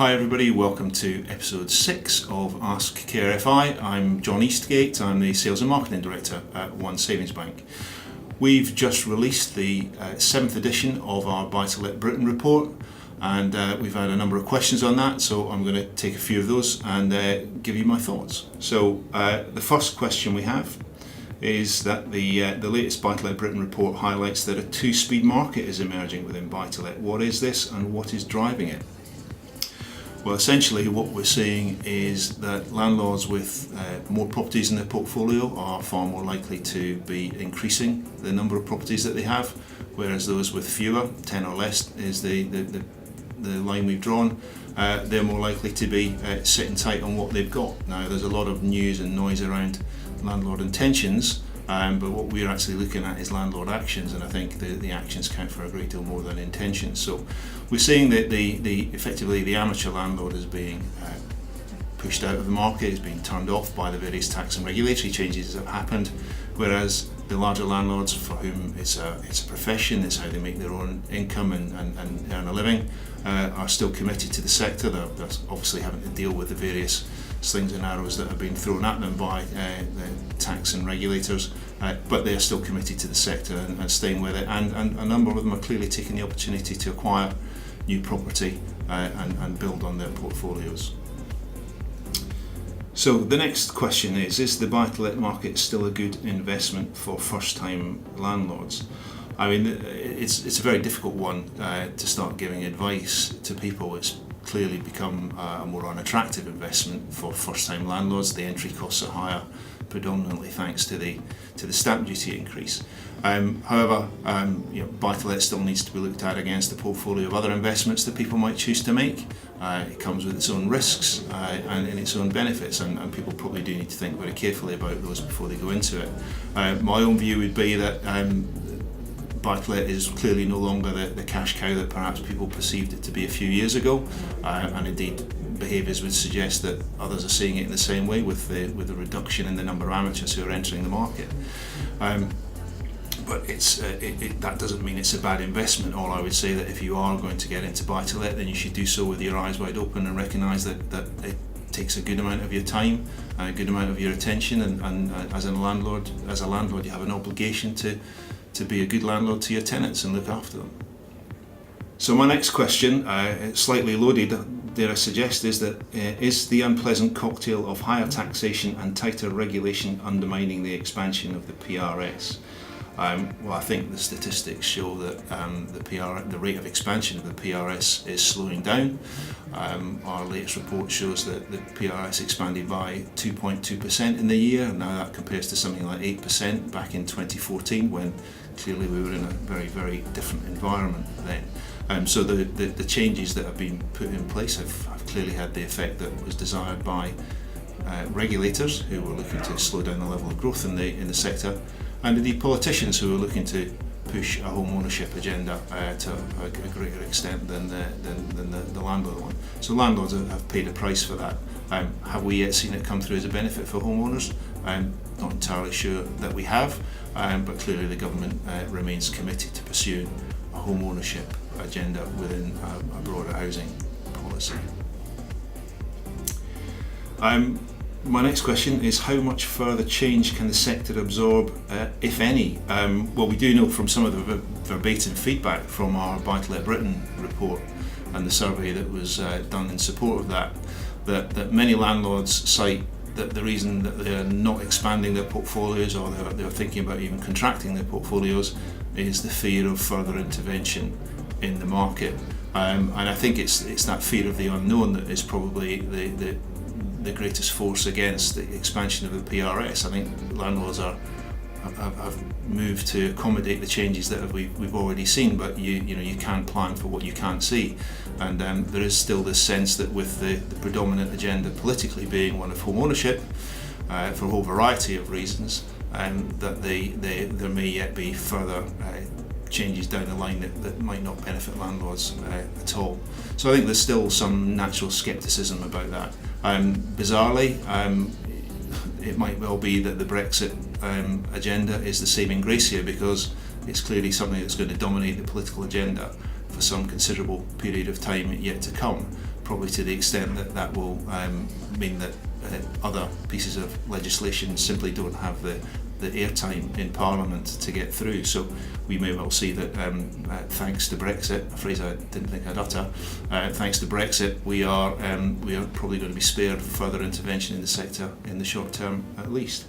Hi everybody, welcome to episode 6 of Ask KRFI. I'm John Eastgate, I'm the Sales and Marketing Director at One Savings Bank. We've just released the 7th edition of our Bartlett Britain report, and we've had a number of questions on that, so I'm going to take a few of those and give you my thoughts. So the first question we have is that the latest Bartlett Britain report highlights that a two-speed market is emerging within buy-to-let. What is this and what is driving it? Well, essentially what we're seeing is that landlords with more properties in their portfolio are far more likely to be increasing the number of properties that they have, whereas those with fewer, 10 or less is the line we've drawn, they're more likely to be sitting tight on what they've got. Now, there's a lot of news and noise around landlord intentions, but what we're actually looking at is landlord actions, and I think the actions count for a great deal more than intentions. So we're seeing that effectively the amateur landlord is being pushed out of the market, is being turned off by the various tax and regulatory changes that have happened, whereas the larger landlords, for whom it's a profession, it's how they make their own income and earn a living, are still committed to the sector. They're obviously having to deal with the various slings and arrows that have been thrown at them by the tax and regulators, but they are still committed to the sector and staying with it, and a number of them are clearly taking the opportunity to acquire new property and build on their portfolios. So the next question is the buy-to-let market still a good investment for first-time landlords? I mean, it's a very difficult one to start giving advice to people. It's clearly become a more unattractive investment for first-time landlords. The entry costs are higher, predominantly thanks to the stamp duty increase. However, buy-to-let still needs to be looked at against the portfolio of other investments that people might choose to make. It comes with its own risks and its own benefits, and people probably do need to think very carefully about those before they go into it. My own view would be that buy-to-let is clearly no longer the cash cow that perhaps people perceived it to be a few years ago, and indeed behaviours would suggest that others are seeing it in the same way with the reduction in the number of amateurs who are entering the market. But that doesn't mean it's a bad investment. All I would say that if you are going to get into buy-to-let, then you should do so with your eyes wide open and recognise that it takes a good amount of your time, a good amount of your attention, and as a landlord you have an obligation to be a good landlord to your tenants and look after them. So my next question, slightly loaded, dare I suggest, is the unpleasant cocktail of higher taxation and tighter regulation undermining the expansion of the PRS? Well, I think the statistics show that the rate of expansion of the PRS is slowing down. Our latest report shows that the PRS expanded by 2.2% in the year. Now that compares to something like 8% back in 2014, when clearly we were in a very, very different environment then. So the changes that have been put in place have clearly had the effect that was desired by regulators who were looking to slow down the level of growth in the sector, and indeed politicians who are looking to push a home ownership agenda to a greater extent than the landlord one. So landlords have paid a price for that. Have we yet seen it come through as a benefit for homeowners? I'm not entirely sure that we have, but clearly the government remains committed to pursuing a home ownership agenda within a broader housing policy. My next question is, how much further change can the sector absorb, if any? Well, we do know from some of the verbatim feedback from our Bartlett Britain report and the survey that was done in support of that many landlords cite that the reason that they're not expanding their portfolios, or they're thinking about even contracting their portfolios, is the fear of further intervention in the market. And I think it's that fear of the unknown that is probably the greatest force against the expansion of the PRS. I think landlords have moved to accommodate the changes that we've already seen, but you can't plan for what you can't see, and there is still this sense that with the predominant agenda politically being one of home ownership, for a whole variety of reasons, that there may yet be further changes down the line that might not benefit landlords at all. So I think there's still some natural scepticism about that. Bizarrely, it might well be that the Brexit agenda is the saving grace here, because it's clearly something that's going to dominate the political agenda for some considerable period of time yet to come, probably to the extent that that will mean that other pieces of legislation simply don't have the airtime in Parliament to get through. So we may well see that thanks to Brexit, a phrase I didn't think I'd utter, thanks to Brexit, we are probably going to be spared further intervention in the sector in the short term at least.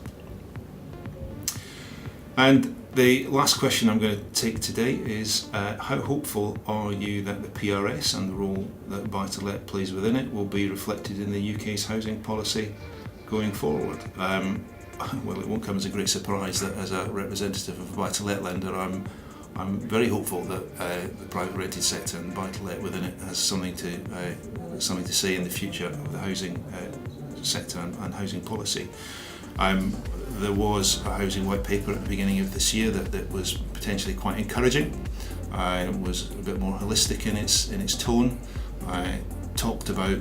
And the last question I'm going to take today is how hopeful are you that the PRS and the role that buy-to-let plays within it will be reflected in the UK's housing policy going forward? Well, it won't come as a great surprise that as a representative of a buy-to-let lender, I'm very hopeful that the private rented sector and buy-to-let within it has something to say in the future of the housing sector and housing policy. There was a housing white paper at the beginning of this year that was potentially quite encouraging. It was a bit more holistic in its tone. Talked about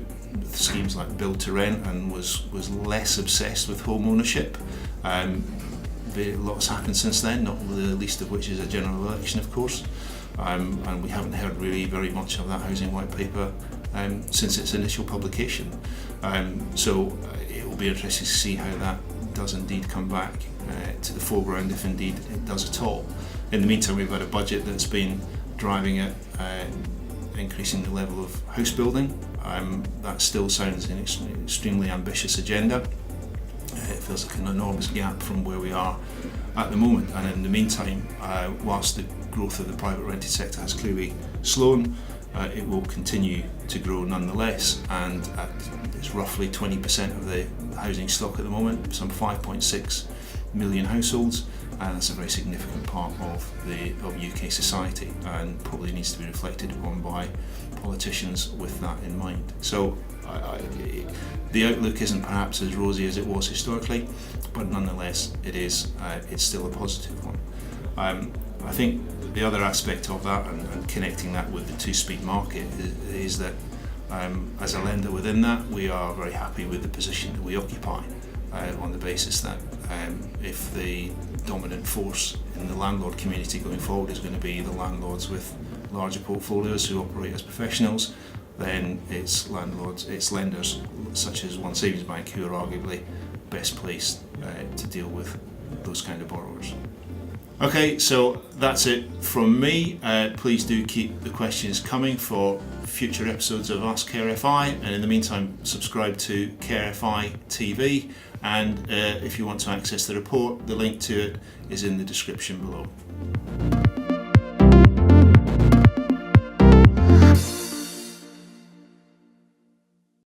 schemes like build to rent and was less obsessed with home ownership. Lots happened since then, not the least of which is a general election, of course. And we haven't heard really very much of that housing white paper since its initial publication. So it will be interesting to see how that does indeed come back to the foreground, if indeed it does at all. In the meantime, we've had a budget that's been driving it, increasing the level of house building. That still sounds an extremely ambitious agenda. It feels like an enormous gap from where we are at the moment, and in the meantime, whilst the growth of the private rented sector has clearly slowed, it will continue to grow nonetheless, and it's roughly 20% of the housing stock at the moment, some 5.6 million households, and that's a very significant part of UK society, and probably needs to be reflected upon by politicians with that in mind. So the outlook isn't perhaps as rosy as it was historically, but nonetheless it's still a positive one. I think the other aspect of that, and connecting that with the two-speed market, is that as a lender within that, we are very happy with the position that we occupy, on the basis that if the dominant force in the landlord community going forward is going to be the landlords with larger portfolios who operate as professionals, then it's lenders such as One Savings Bank who are arguably best placed to deal with those kind of borrowers. Okay, so that's it from me. Please do keep the questions coming for future episodes of Ask KRFI, and in the meantime subscribe to KRFI TV, and if you want to access the report, the link to it is in the description below.